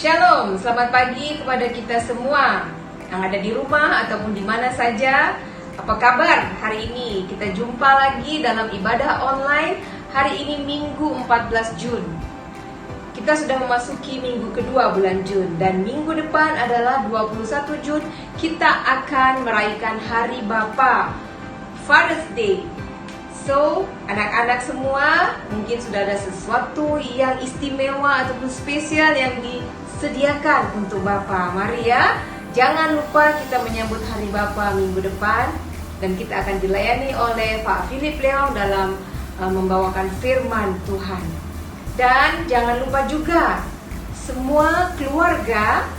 Shalom, selamat pagi kepada kita semua yang ada di rumah ataupun di mana saja. Apa kabar hari ini? Kita jumpa lagi dalam ibadah online. Hari ini Minggu 14 Jun. Kita sudah memasuki minggu kedua bulan Jun. Dan minggu depan adalah 21 Jun. Kita akan merayakan Hari Bapa, Father's Day. So, anak-anak semua, mungkin sudah ada sesuatu yang istimewa ataupun spesial yang disediakan untuk Bapa. Mari ya, jangan lupa kita menyambut Hari Bapa minggu depan. Dan kita akan dilayani oleh Pak Philip Leong dalam membawakan firman Tuhan. Dan jangan lupa juga, semua keluarga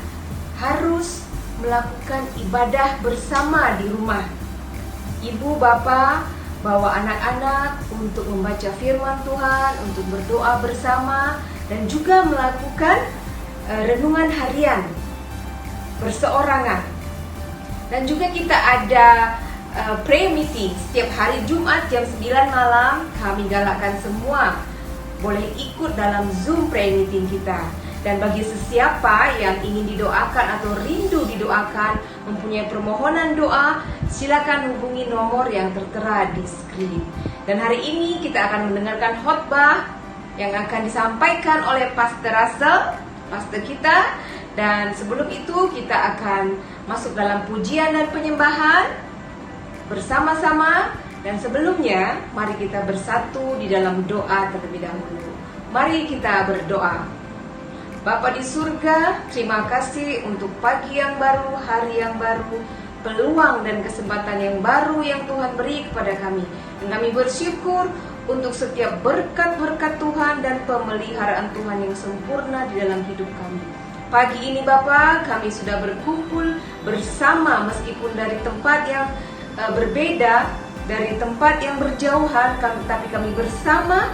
harus melakukan ibadah bersama di rumah. Ibu, Bapak, bawa anak-anak untuk membaca firman Tuhan, untuk berdoa bersama, dan juga melakukan renungan harian berseorangan. Dan juga kita ada prayer meeting setiap hari Jumat jam 9 malam. Kami galakkan semua boleh ikut dalam Zoom prayer meeting kita. Dan bagi sesiapa yang ingin didoakan atau rindu didoakan, mempunyai permohonan doa, silakan hubungi nomor yang tertera di screen. Dan hari ini kita akan mendengarkan khotbah yang akan disampaikan oleh Pastor Russell, pastor kita. Dan sebelum itu kita akan masuk dalam pujian dan penyembahan bersama-sama. Dan sebelumnya, mari kita bersatu di dalam doa terlebih dahulu. Mari kita berdoa. Bapa di surga, terima kasih untuk pagi yang baru, hari yang baru, peluang dan kesempatan yang baru yang Tuhan beri kepada kami. Dan kami bersyukur untuk setiap berkat-berkat Tuhan dan pemeliharaan Tuhan yang sempurna di dalam hidup kami. Pagi ini Bapa, kami sudah berkumpul bersama meskipun dari tempat yang berbeda, dari tempat yang berjauhan, tapi kami bersama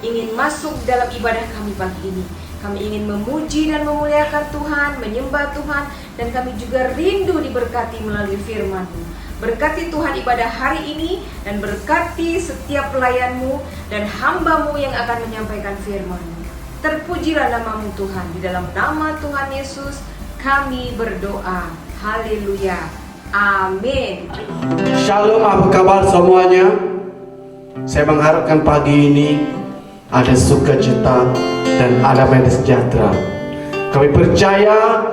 ingin masuk dalam ibadah kami pagi ini. Kami ingin memuji dan memuliakan Tuhan, menyembah Tuhan, dan kami juga rindu diberkati melalui firman-Mu. Berkati Tuhan ibadah hari ini, dan berkati setiap pelayan-Mu dan hamba-Mu yang akan menyampaikan firman-Mu. Terpujilah nama-Mu Tuhan. Di dalam nama Tuhan Yesus kami berdoa. Haleluya. Amin. Shalom, apa kabar semuanya? Saya mengharapkan pagi ini ada sukacita dan ada damai sejahtera. Kami percaya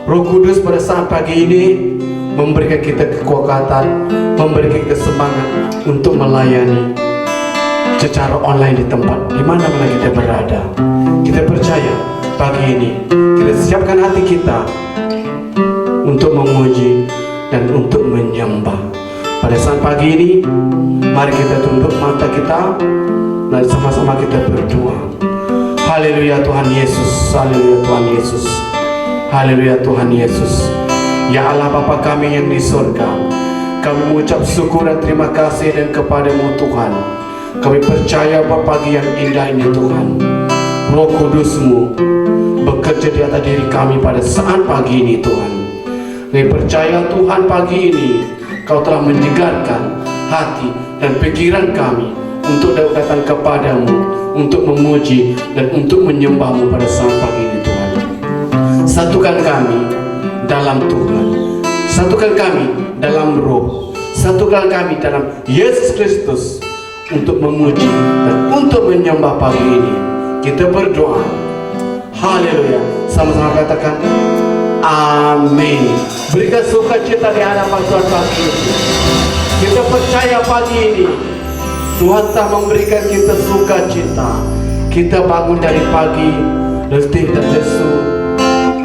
Roh Kudus pada saat pagi ini memberikan kita kekuatan, memberikan kita semangat untuk melayani secara online di tempat di mana kita berada. Kita percaya pagi ini kita siapkan hati kita untuk memuji dan untuk menyembah. Pada saat pagi ini, mari kita tunduk mata kita dan sama-sama kita berdoa. Haleluya Tuhan Yesus, haleluya Tuhan Yesus, haleluya Tuhan Yesus. Ya Allah Bapa kami yang di surga, kami mengucap syukur dan terima kasih dan kepadamu Tuhan. Kami percaya bahwa pagi yang indah ini Tuhan, Roh Kudus-Mu bekerja di atas diri kami pada saat pagi ini Tuhan. Kami percaya Tuhan pagi ini Kau telah menyegarkan hati dan pikiran kami untuk datang kepadamu, untuk memuji dan untuk menyembah-Mu pada saat pagi ini Tuhan. Satukan kami dalam Tuhan, satukan kami dalam Roh, satukan kami dalam Yesus Kristus untuk memuji dan untuk menyembah pagi ini. Kita berdoa. Haleluya. Sama-sama katakan amin. Berikan sukacita di hadapan Tuhan pagi ini. Kita percaya pagi ini Tuhan telah memberikan kita sukacita. Kita bangun dari pagi letih dan lesu,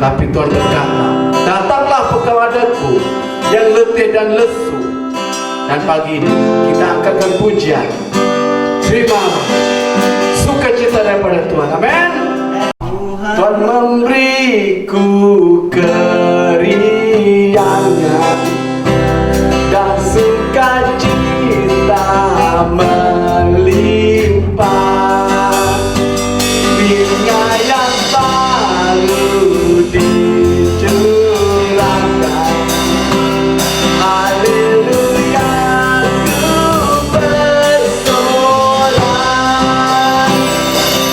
tapi Tuhan berkata, datanglah kepadaku yang letih dan lesu. Dan pagi ini kita angkatkan pujian. Terima sukacita daripada Tuhan. Amin. Tuhan memberiku keringanan dan sukacita melimpah. Minyak yang baru dicurahkan. Haleluya, ku bersorak.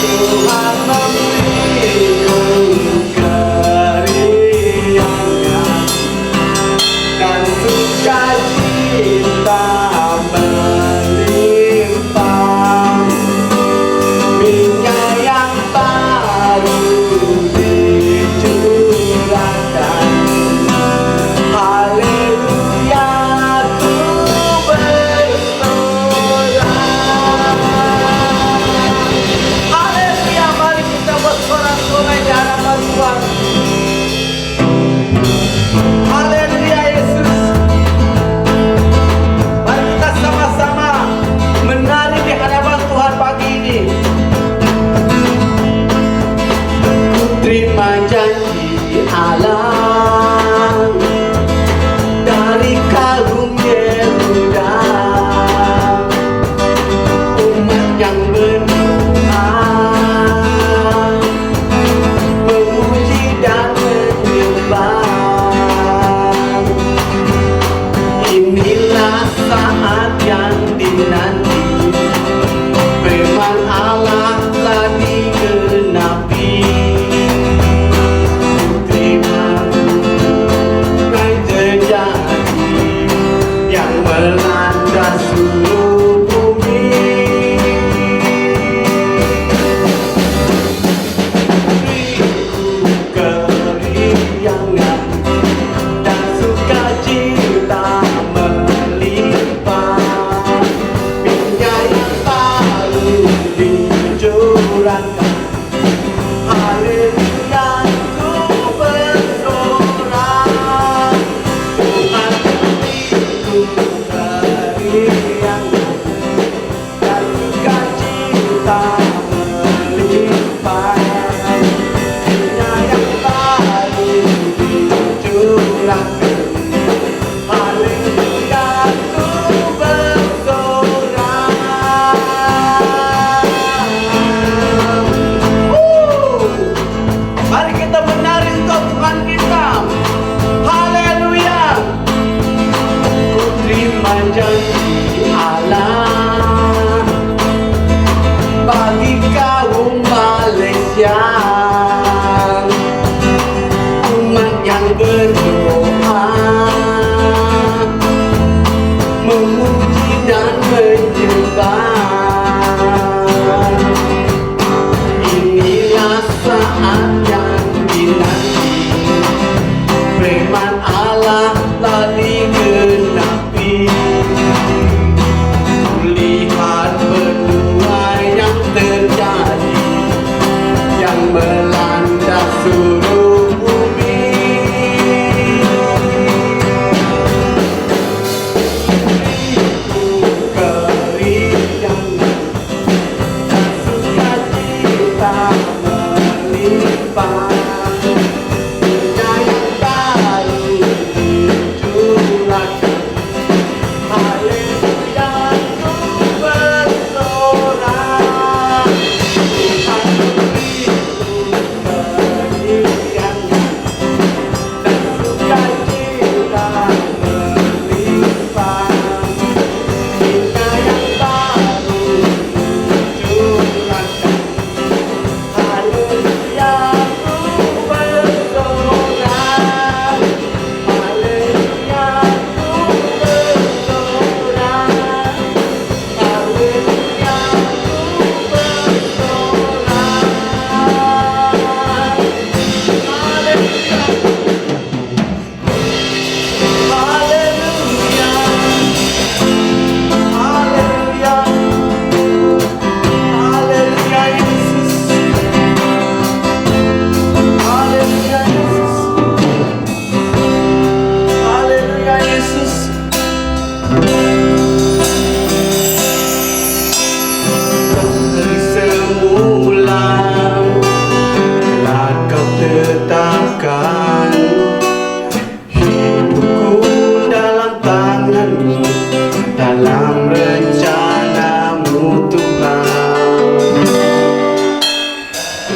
Tuhan memberiku saat yang dinanti, firman Allah telah digenapi. Terima terjadi yang melanda seluruh bumi. Keriangan dan sukacita melimpah, minyak yang baru dicurahkan. Haleluya, ku bersorak. Tuhan beriku keriangan dan sukacita melimpah. Minyak yang baru dicurahkan. Haleluya, ku bersorak. Mari kita menari untuk Tuhan kita. Haleluya. Ku terima janji Allah bagi kaum Malaysia, umat yang berdoa, memuji dan menyembah. Inilah saat yang dinanti, firman Allah telah digenapi. Lihat penuai yang terjadi, yang melanda seluruh bumi. Keriangan dan sukacita melimpah. Minyak yang baru dicurahkan. Haleluya, ku bersorak. Tuhan beriku keriangan dan sukacita melimpah. Minyak yang baru dicurahkan. Haleluya, ku bersorak. Haleluya, ku bersorak. Haleluya, ku bersorak. Haleluya. Haleluya. Haleluya. Haleluya Yesus. Haleluya Yesus. Haleluya Yesus. Dari semula telah kau tetapkan hidupku dalam tanganmu, dalam rencanamu Tuhan.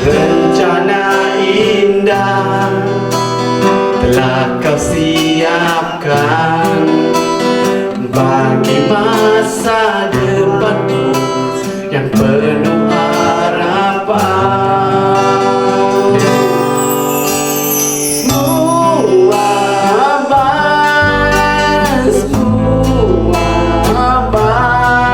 Rencana indah telah kau siapkan bagi masa depanku yang penuh harapan. Semua abad, semua abad.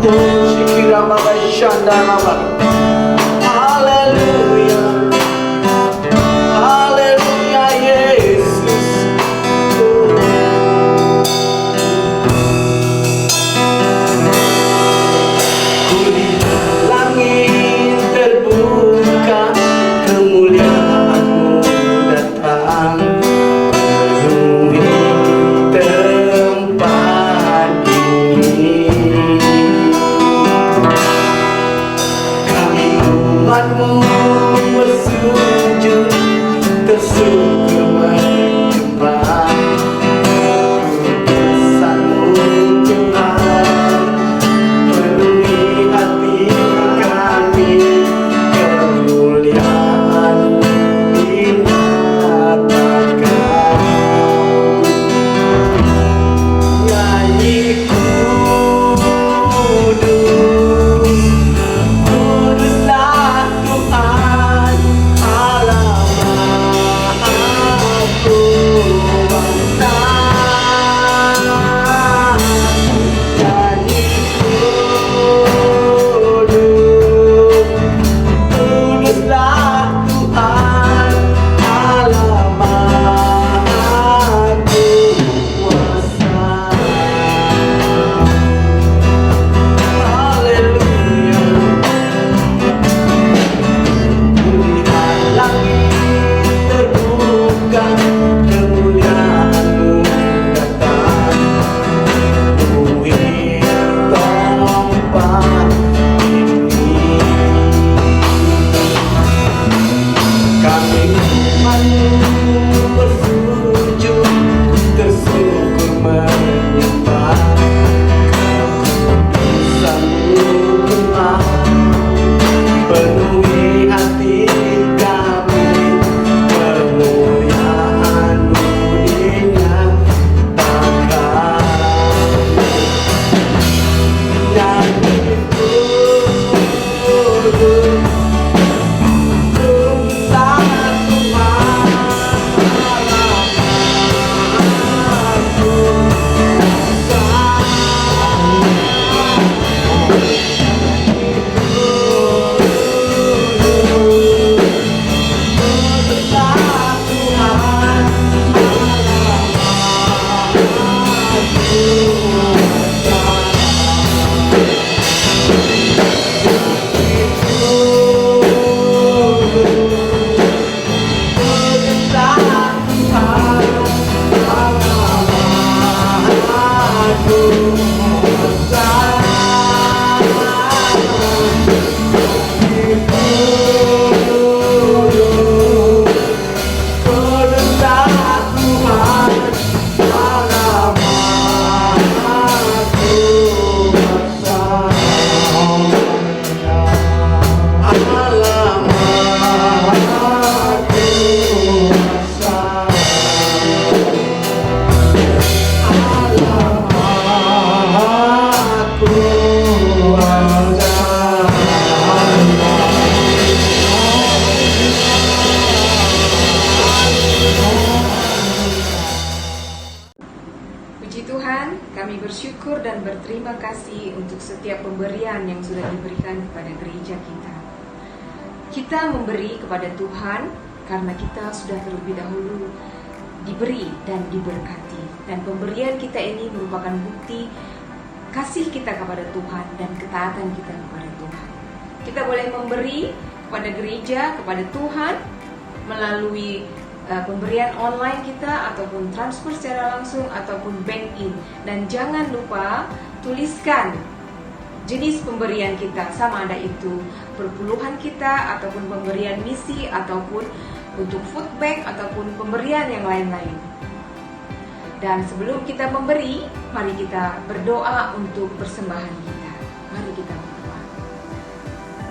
Shikira Baba Shanda Baba. Haleluya. Haleluya Yesus. Langit terbuka, kemuliaan-Mu datang penuhi tempat ini. Kami umat-Mu bersujud, tersyukur menyembah kudusan-Mu Tuhan. Penuhi hati kami, kemuliaan-Mu dinyatakan. Nyanyi kudus, kuduslah Tuhan Allah Maha Kuasa. Nyanyi kudus, kuduslah Tuhan Allah Maha Kuasa. Haleluya. Lihat langit terbuka, kemuliaan-Mu datang penuhi tempat ini. Kami umat-Mu bersujud, tersyukur menyembah kudusan-Mu Tuhan. Penuhi hati kami, kemuliaan-Mu dinyatakan. Nyanyi kudus, kuduslah Tuhan Allah Maha Kuasa. Kuduslah Tuhan Allah Maha Puji Tuhan, kami bersyukur dan berterima kasih untuk setiap pemberian yang sudah diberikan kepada gereja kita. Kita memberi kepada Tuhan karena kita sudah terlebih dahulu diberi dan diberkati. Dan pemberian kita ini merupakan bukti kasih kita kepada Tuhan dan ketaatan kita kepada Tuhan. Kita boleh memberi kepada gereja, kepada Tuhan melalui pemberian online kita ataupun transfer secara langsung ataupun bank in. Dan jangan lupa tuliskan jenis pemberian kita, sama ada itu perpuluhan kita ataupun pemberian misi ataupun untuk food bank ataupun pemberian yang lain-lain. Dan sebelum kita memberi, mari kita berdoa untuk persembahan kita. Mari kita berdoa.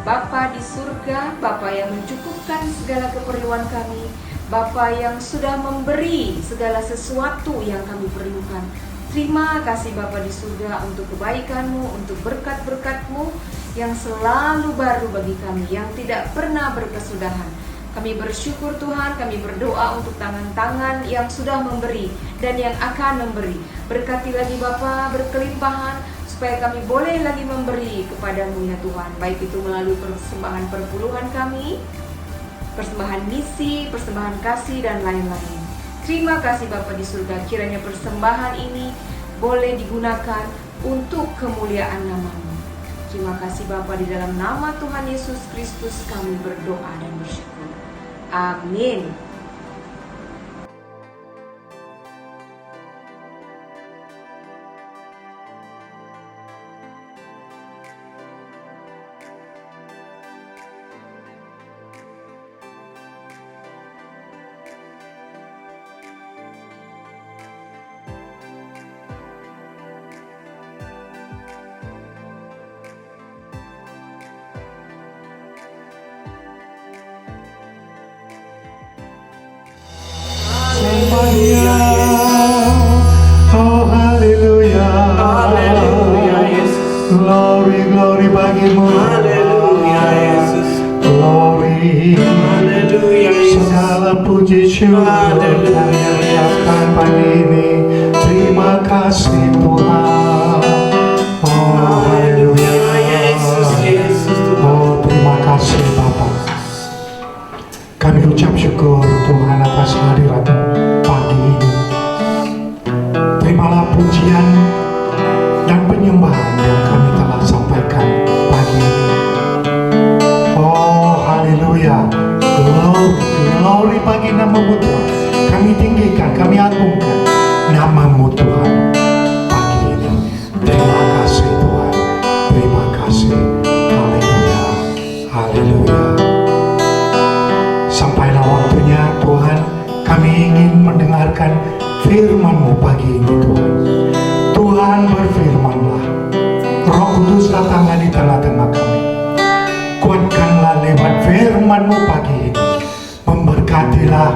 Bapa di surga, Bapa yang mencukupkan segala keperluan kami, Bapa yang sudah memberi segala sesuatu yang kami perlukan. Terima kasih Bapa di surga untuk kebaikan-Mu, untuk berkat-berkat-Mu yang selalu baru bagi kami, yang tidak pernah berkesudahan. Kami bersyukur Tuhan, kami berdoa untuk tangan-tangan yang sudah memberi dan yang akan memberi. Berkati lagi Bapa, berkelimpahan, supaya kami boleh lagi memberi kepadamu ya Tuhan, baik itu melalui persembahan perpuluhan kami, persembahan misi, persembahan kasih, dan lain-lain. Terima kasih Bapa di surga, kiranya persembahan ini boleh digunakan untuk kemuliaan nama-Mu. Terima kasih Bapa, di dalam nama Tuhan Yesus Kristus kami berdoa dan bersyukur. Amin. Oh haleluya, Haleluya Yesus. glory glory bagimu, Haleluya Yesus. glory, Haleluya Yesus. segala puji syukur Haleluya, kami ucapkan pagi ini. Terima kasih Tuhan. Oh haleluya Yesus, Yesus Tuhan. Oh terima kasih Bapa. Kami ucap syukur Tuhan atas hadirat-Mu pagi ini. Terimalah pujian dan penyembahan yang kami telah sampaikan pagi ini. Oh haleluya, glory, glory bagi nama-Mu Tuhan. Kami tinggikan, kami agungkan nama-Mu Tuhan pagi ini. Terima kasih Tuhan, terima kasih. Haleluya, haleluya. Sampailah waktunya Tuhan, kami ingin mendengarkan firman-Mu pagi ini Tuhan. Tuhan berfirmanlah, Roh Kudus datanglah di tengah-tengah kami. Kuatkanlah lewat firman-Mu pagi ini. Memberkatilah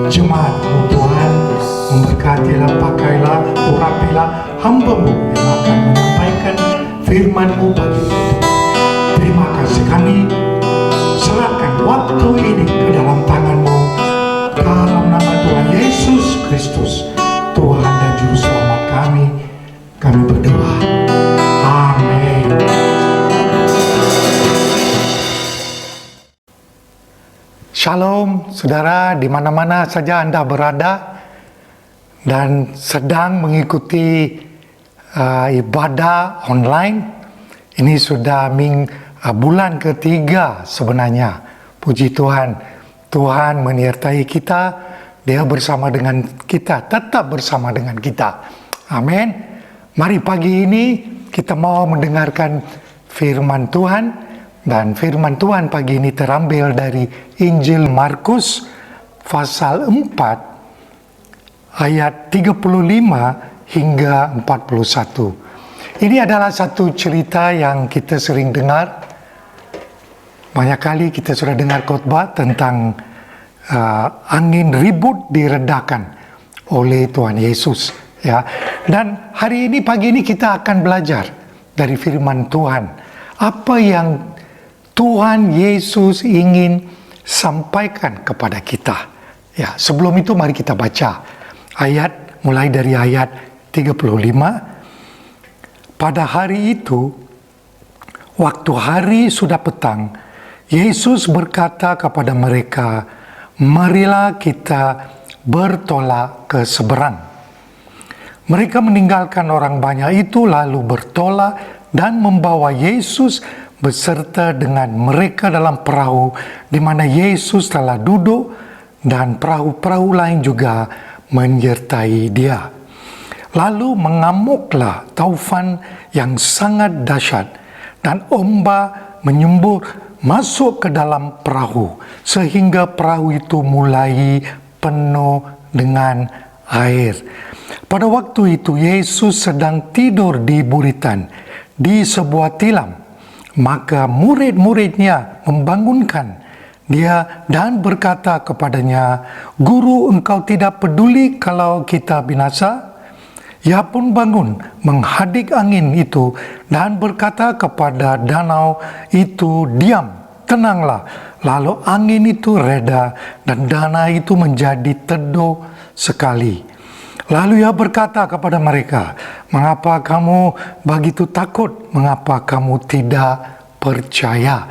jemaat-Mu Tuhan. Memberkatilah, pakailah, urapilah hamba-Mu yang akan menyampaikan firman-Mu pagi ini. Terima kasih, kami serahkan waktu ini ke dalam tangan-Mu, dalam nama Tuhan Yesus Kristus, Tuhan dan Juru Selamat kami berdoa. Amin. Shalom, saudara, di mana-mana saja Anda berada dan sedang mengikuti ibadah online. Ini sudah bulan ketiga sebenarnya. Puji Tuhan, Tuhan menyertai kita, Dia bersama dengan kita, tetap bersama dengan kita. Amin. Mari pagi ini kita mau mendengarkan firman Tuhan, dan firman Tuhan pagi ini terambil dari Injil Markus pasal 4 ayat 35 hingga 41. Ini adalah satu cerita yang kita sering dengar. Banyak kali kita sudah dengar khotbah tentang angin ribut diredakan oleh Tuhan Yesus, ya. Dan hari ini, pagi ini kita akan belajar dari firman Tuhan, apa yang Tuhan Yesus ingin sampaikan kepada kita. Ya, sebelum itu mari kita baca ayat, mulai dari ayat 35. Pada hari itu, waktu hari sudah petang, Yesus berkata kepada mereka, "Marilah kita bertolak ke seberang." Mereka meninggalkan orang banyak itu lalu bertolak dan membawa Yesus beserta dengan mereka dalam perahu di mana Yesus telah duduk, dan perahu-perahu lain juga menyertai Dia. Lalu mengamuklah taufan yang sangat dahsyat, dan ombak menyembur masuk ke dalam perahu, sehingga perahu itu mulai penuh dengan air. Pada waktu itu Yesus sedang tidur di buritan di sebuah tilam. Maka murid-muridnya membangunkan Dia dan berkata kepadanya, "Guru, engkau tidak peduli kalau kita binasa?" Ia pun bangun, menghadik angin itu dan berkata kepada danau itu, "Diam, tenanglah." Lalu angin itu reda dan danau itu menjadi teduh sekali. Lalu ia berkata kepada mereka, Mengapa kamu begitu takut? Mengapa kamu tidak percaya?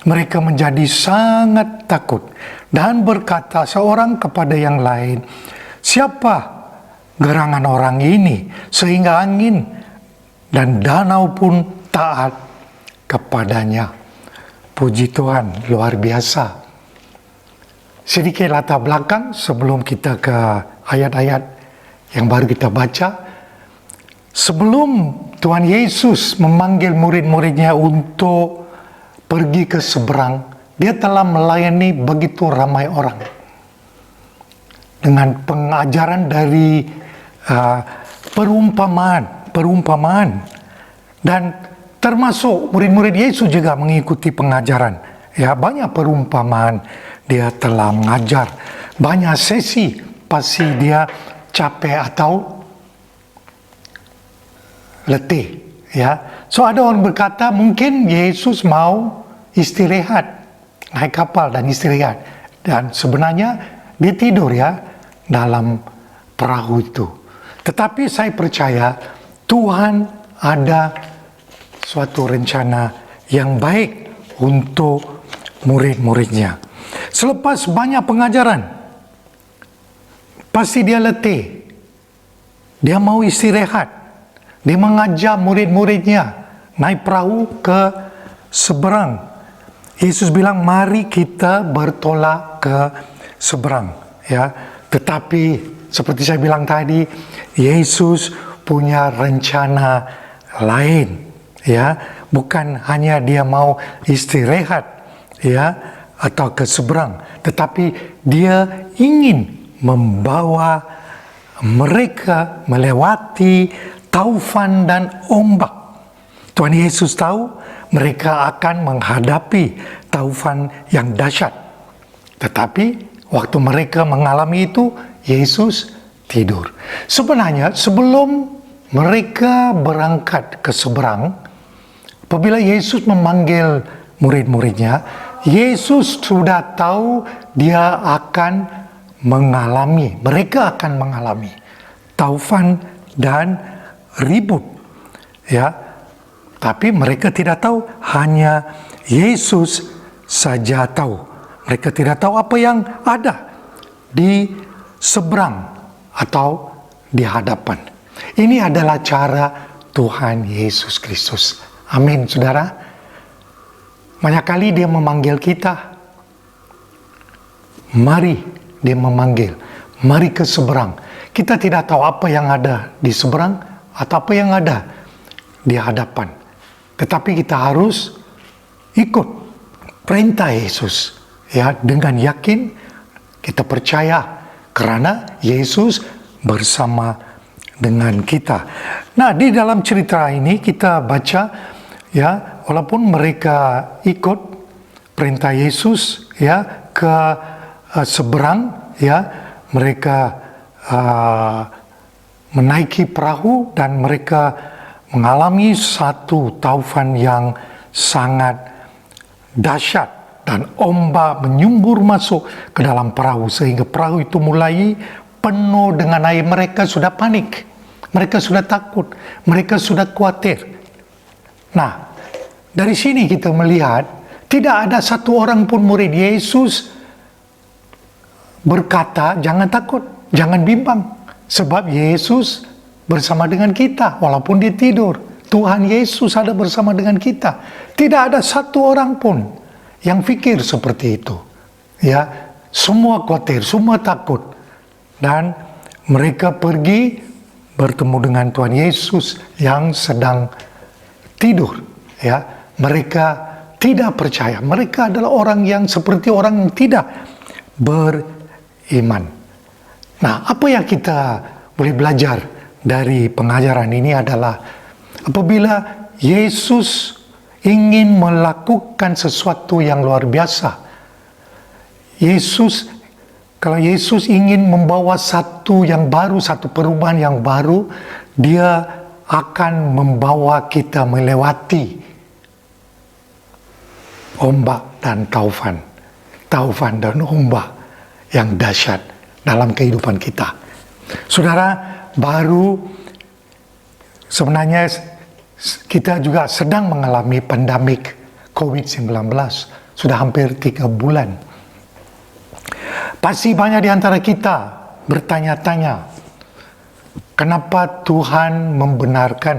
Mereka menjadi sangat takut dan berkata seorang kepada yang lain, siapa gerangan orang ini sehingga angin dan danau pun taat kepadanya? Puji Tuhan, luar biasa. Sedikit latar belakang sebelum kita ke ayat-ayat yang baru kita baca. Sebelum Tuhan Yesus memanggil murid-muridnya untuk pergi ke seberang, dia telah melayani begitu ramai orang. Dengan pengajaran dari perumpamaan. Dan termasuk murid-murid Yesus juga mengikuti pengajaran. Ya, banyak perumpamaan dia telah mengajar. Banyak sesi pasti dia capek atau letih. Ya, so ada orang berkata mungkin Yesus mau istirahat, naik kapal dan istirahat. Dan sebenarnya dia tidur ya dalam perahu itu. Tetapi saya percaya Tuhan ada suatu rencana yang baik untuk murid-muridnya. Selepas banyak pengajaran, pasti dia letih. Dia mau istirahat. Dia mengajar murid-muridnya naik perahu ke seberang. Yesus bilang, mari kita bertolak ke seberang. Ya, tetapi seperti saya bilang tadi, Yesus punya rencana lain. Ya, bukan hanya dia mau istirahat, ya, atau ke seberang, tetapi dia ingin membawa mereka melewati taufan dan ombak. Tuhan Yesus tahu mereka akan menghadapi taufan yang dahsyat. Tetapi waktu mereka mengalami itu, Yesus tidur. Sebenarnya sebelum mereka berangkat ke seberang, apabila Yesus memanggil murid-muridnya, Yesus sudah tahu dia akan mengalami, mereka akan mengalami taufan dan ribut. Ya, tapi mereka tidak tahu, hanya Yesus saja tahu. Mereka tidak tahu apa yang ada di seberang atau di hadapan. Ini adalah cara Tuhan Yesus Kristus. Amin, saudara. Banyak kali dia memanggil kita. Mari dia memanggil. Mari ke seberang. Kita tidak tahu apa yang ada di seberang atau apa yang ada di hadapan. Tetapi kita harus ikut perintah Yesus. Ya, dengan yakin kita percaya karena Yesus bersama dengan kita. Nah, di dalam cerita ini kita baca, ya, walaupun mereka ikut perintah Yesus, ya, ke seberang, ya, mereka menaiki perahu dan mereka mengalami satu taufan yang sangat dahsyat dan ombak menyumbur masuk ke dalam perahu sehingga perahu itu mulai penuh dengan air. Mereka sudah panik, mereka sudah takut, mereka sudah khawatir. Nah, dari sini kita melihat tidak ada satu orang pun murid Yesus berkata jangan takut, jangan bimbang, sebab Yesus bersama dengan kita walaupun dia tidur. Tuhan Yesus ada bersama dengan kita. Tidak ada satu orang pun yang fikir seperti itu. Ya, semua khawatir, semua takut. Dan mereka pergi bertemu dengan Tuhan Yesus yang sedang tidur. Ya, mereka tidak percaya. Mereka adalah orang yang seperti orang yang tidak beriman. Nah, apa yang kita boleh belajar dari pengajaran ini adalah apabila Yesus ingin melakukan sesuatu yang luar biasa, kalau Yesus ingin membawa satu yang baru, satu perubahan yang baru, dia akan membawa kita melewati ombak dan taufan dan ombak yang dahsyat dalam kehidupan kita. Saudara, baru Sebenarnya kita juga sedang mengalami pandemik COVID-19. Sudah hampir 3 bulan. Pasti banyak di antara kita bertanya-tanya, kenapa Tuhan membenarkan?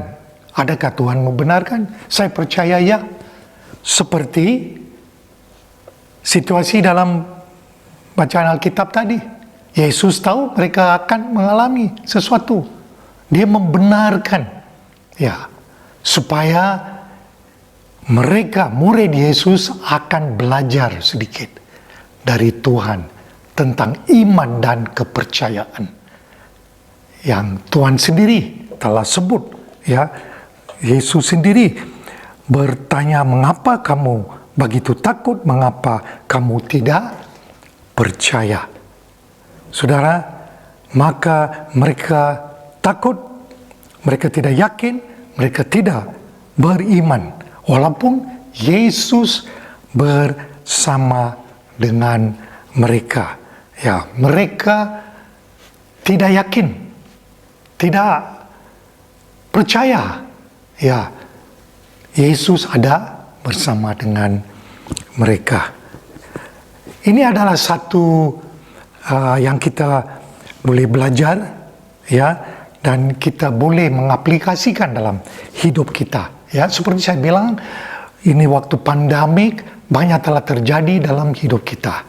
Adakah Tuhan membenarkan? Saya percaya ya. Seperti situasi dalam bacaan Alkitab tadi. Yesus tahu mereka akan mengalami sesuatu. Dia membenarkan. Ya, supaya mereka, murid Yesus, akan belajar sedikit dari Tuhan tentang iman dan kepercayaan yang Tuhan sendiri telah sebut. Ya, Yesus sendiri bertanya, mengapa kamu begitu takut? Mengapa kamu tidak percaya? Saudara, maka mereka takut, mereka tidak yakin, mereka tidak beriman. Walaupun Yesus bersama dengan mereka. Ya, mereka tidak yakin, tidak percaya. Ya, Yesus ada bersama dengan mereka. Ini adalah satu yang kita boleh belajar, ya, dan kita boleh mengaplikasikan dalam hidup kita. Ya, seperti saya bilang, ini waktu pandemik banyak telah terjadi dalam hidup kita.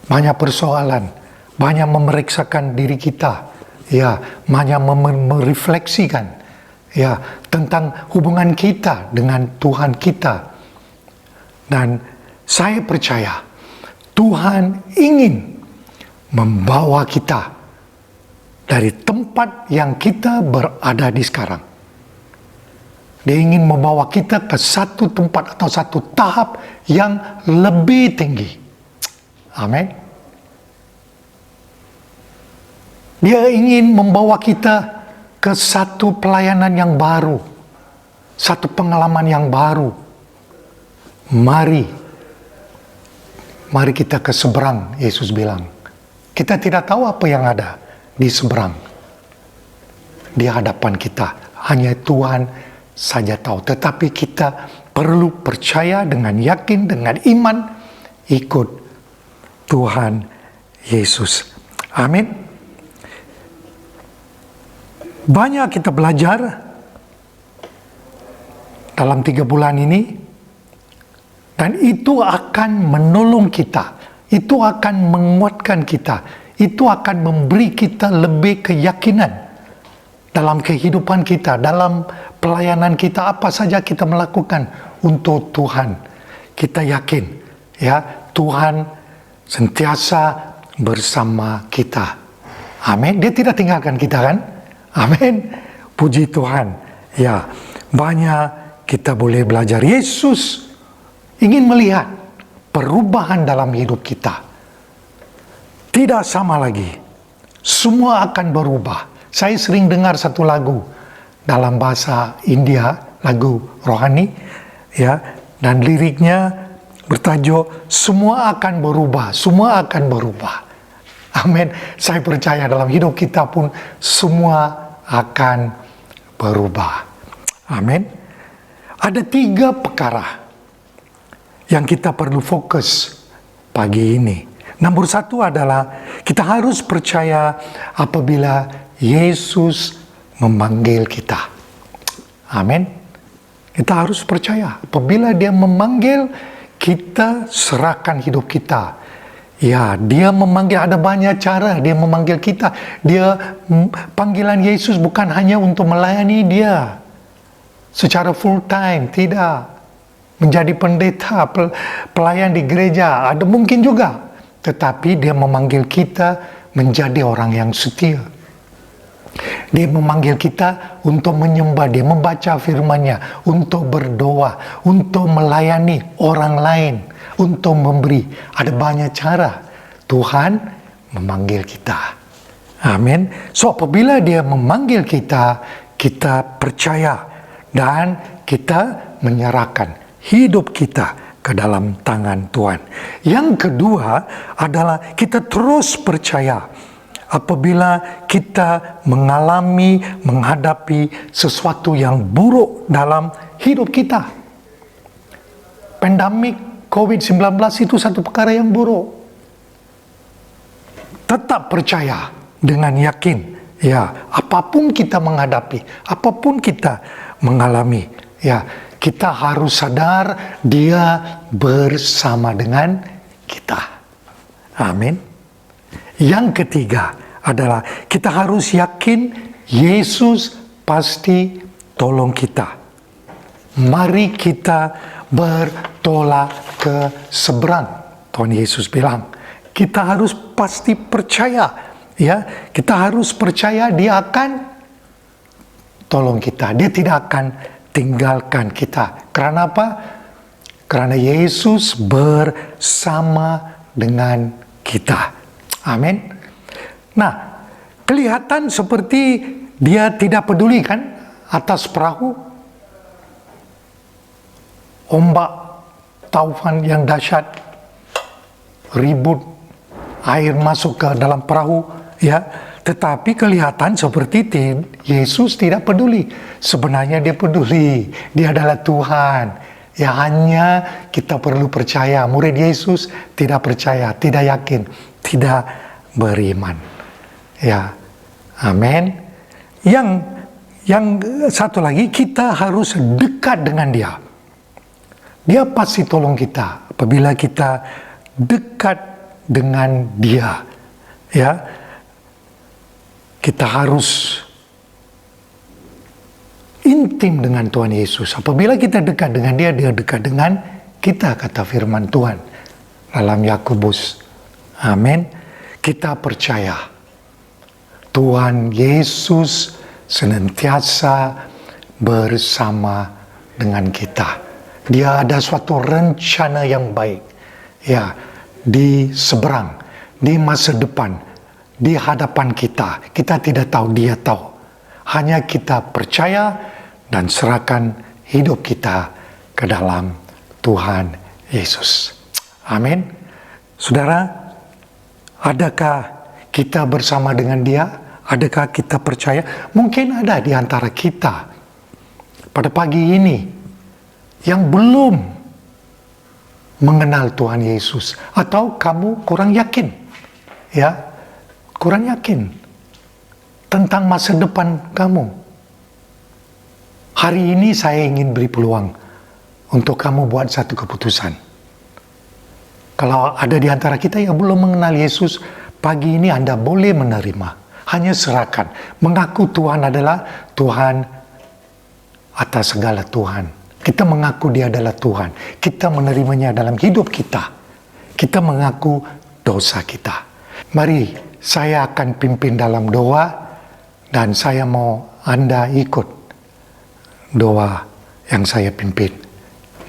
Banyak persoalan, banyak memeriksakan diri kita, ya, banyak merefleksikan, ya, tentang hubungan kita dengan Tuhan kita. Dan saya percaya Tuhan ingin membawa kita dari tempat yang kita berada di sekarang. Dia ingin membawa kita ke satu tempat atau satu tahap yang lebih tinggi. Amin. Dia ingin membawa kita ke satu pelayanan yang baru, satu pengalaman yang baru. Mari kita ke seberang, Yesus bilang. Kita tidak tahu apa yang ada di seberang, di hadapan kita. Hanya Tuhan saja tahu. Tetapi kita perlu percaya dengan yakin, dengan iman, ikut Tuhan Yesus. Amin. Banyak kita belajar dalam 3 bulan ini, dan itu akan menolong kita, itu akan menguatkan kita, itu akan memberi kita lebih keyakinan dalam kehidupan kita, dalam pelayanan kita, apa saja kita melakukan untuk Tuhan. Kita yakin, ya, Tuhan sentiasa bersama kita. Amin. Dia tidak tinggalkan kita, kan? Amin. Puji Tuhan. Ya, banyak kita boleh belajar. Yesus ingin melihat perubahan dalam hidup kita. Tidak sama lagi. Semua akan berubah. Saya sering dengar satu lagu dalam bahasa India, lagu rohani, ya, dan liriknya bertajuk semua akan berubah, semua akan berubah. Amin. Saya percaya dalam hidup kita pun semua akan berubah. Amin. Ada 3 perkara yang kita perlu fokus pagi ini. Nomor 1 adalah kita harus percaya apabila Yesus memanggil kita. Amin. Kita harus percaya apabila Dia memanggil, kita serahkan hidup kita. Ya, Dia memanggil, ada banyak cara Dia memanggil kita. Panggilan Yesus bukan hanya untuk melayani Dia secara full time, tidak. Menjadi pendeta, pelayan di gereja, ada mungkin juga. Tetapi Dia memanggil kita menjadi orang yang setia. Dia memanggil kita untuk menyembah Dia, membaca firman-Nya, untuk berdoa, untuk melayani orang lain, untuk memberi. Ada banyak cara Tuhan memanggil kita. Amin. So, apabila Dia memanggil kita, kita percaya dan kita menyerahkan hidup kita ke dalam tangan Tuhan. Yang kedua adalah kita terus percaya apabila kita menghadapi sesuatu yang buruk dalam hidup kita. Pandemik COVID-19 itu satu perkara yang buruk. Tetap percaya dengan yakin, ya, apapun kita menghadapi, apapun kita mengalami, ya, kita harus sadar Dia bersama dengan kita. Amin. Yang ketiga adalah kita harus yakin Yesus pasti tolong kita. Mari kita bertolak ke seberang. Tuhan Yesus bilang, kita harus pasti percaya, ya. Kita harus percaya Dia akan tolong kita. Dia tidak akan tinggalkan kita. Karena apa? Karena Yesus bersama dengan kita. Amin. Nah, kelihatan seperti Dia tidak peduli kan atas perahu. Ombak, taufan yang dahsyat, ribut, air masuk ke dalam perahu, ya. Tetapi kelihatan seperti Yesus tidak peduli. Sebenarnya Dia peduli. Dia adalah Tuhan. Ya, hanya kita perlu percaya. Murid Yesus tidak percaya, tidak yakin, tidak beriman. Ya, amin. Yang satu lagi, kita harus dekat dengan Dia. Dia pasti tolong kita apabila kita dekat dengan Dia. Ya, kita harus intim dengan Tuhan Yesus. Apabila kita dekat dengan Dia, Dia dekat dengan kita, kata firman Tuhan dalam Yakobus. Amin. Kita percaya Tuhan Yesus senantiasa bersama dengan kita. Dia ada suatu rencana yang baik, ya, di seberang, di masa depan, di hadapan kita. Kita tidak tahu, Dia tahu. Hanya kita percaya dan serahkan hidup kita ke dalam Tuhan Yesus. Amin. Saudara, adakah kita bersama dengan Dia? Adakah kita percaya? Mungkin ada di antara kita pada pagi ini yang belum mengenal Tuhan Yesus, atau kamu kurang yakin, ya, kurang yakin tentang masa depan kamu. Hari ini saya ingin beri peluang untuk kamu buat satu keputusan. Kalau ada di antara kita yang belum mengenal Yesus, pagi ini Anda boleh menerima. Hanya serahkan, mengaku Tuhan adalah Tuhan atas segala Tuhan. Kita mengaku Dia adalah Tuhan. Kita menerimanya dalam hidup kita. Kita mengaku dosa kita. Mari saya akan pimpin dalam doa, dan saya mau Anda ikut doa yang saya pimpin.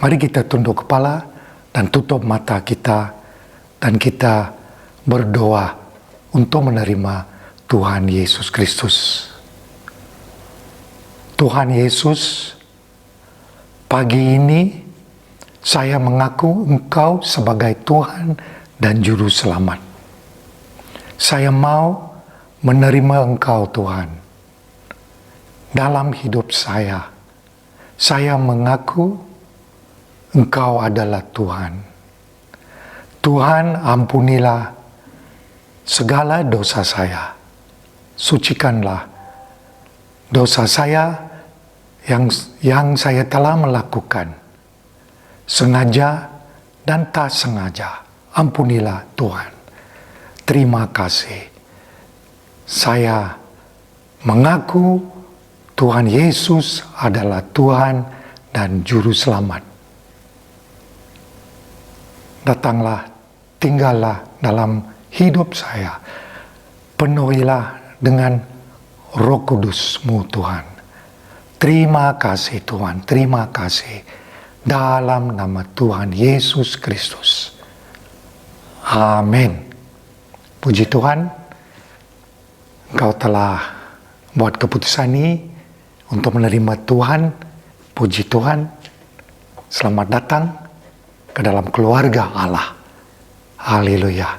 Mari kita tunduk kepala dan tutup mata kita, dan kita berdoa untuk menerima Tuhan Yesus Kristus. Tuhan Yesus, pagi ini saya mengaku Engkau sebagai Tuhan dan Juru Selamat. Saya mau menerima Engkau, Tuhan, dalam hidup saya. Saya mengaku Engkau adalah Tuhan. Tuhan, ampunilah segala dosa saya. Sucikanlah dosa saya yang saya telah melakukan, sengaja dan tak sengaja. Ampunilah Tuhan. Terima kasih. Saya mengaku Tuhan Yesus adalah Tuhan dan Juru Selamat. Datanglah, tinggallah dalam hidup saya. Penuhilah dengan Roh Kudus-Mu, Tuhan. Terima kasih Tuhan, terima kasih. Dalam nama Tuhan Yesus Kristus. Amin. Puji Tuhan, Engkau telah buat keputusan ini untuk menerima Tuhan. Puji Tuhan, selamat datang ke dalam keluarga Allah. Haleluya.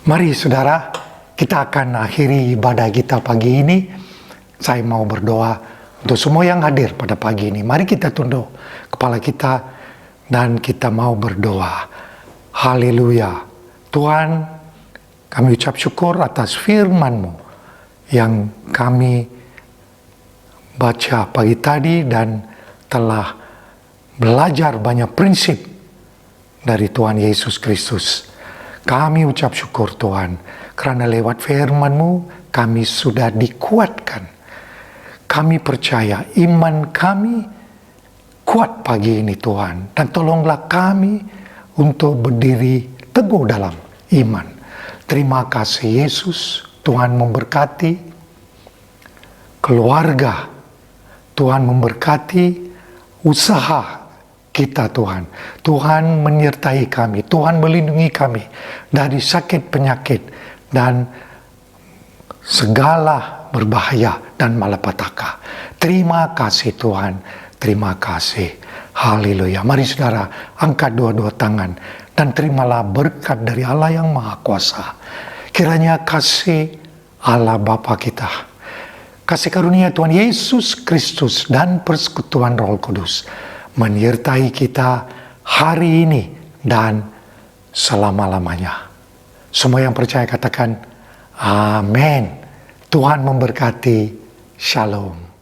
Mari saudara, kita akan akhiri ibadah kita pagi ini. Saya mau berdoa untuk semua yang hadir pada pagi ini. Mari kita tunduk kepala kita dan kita mau berdoa. Haleluya. Tuhan, kami ucap syukur atas firman-Mu yang kami baca pagi tadi dan telah belajar banyak prinsip dari Tuhan Yesus Kristus. Kami ucap syukur Tuhan, karena lewat firman-Mu kami sudah dikuatkan. Kami percaya iman kami kuat pagi ini Tuhan. Dan tolonglah kami untuk berdiri teguh dalam iman. Terima kasih Yesus, Tuhan memberkati keluarga. Tuhan memberkati usaha kita Tuhan. Tuhan menyertai kami. Tuhan melindungi kami dari sakit penyakit dan segala berbahaya dan malapetaka. Terima kasih Tuhan. Terima kasih. Haleluya. Mari saudara angkat dua-dua tangan dan terimalah berkat dari Allah yang Maha Kuasa. Kiranya kasih Allah Bapa kita, kasih karunia Tuhan Yesus Kristus dan persekutuan Roh Kudus menyertai kita hari ini dan selama-lamanya. Semua yang percaya katakan amin. Tuhan memberkati. Shalom.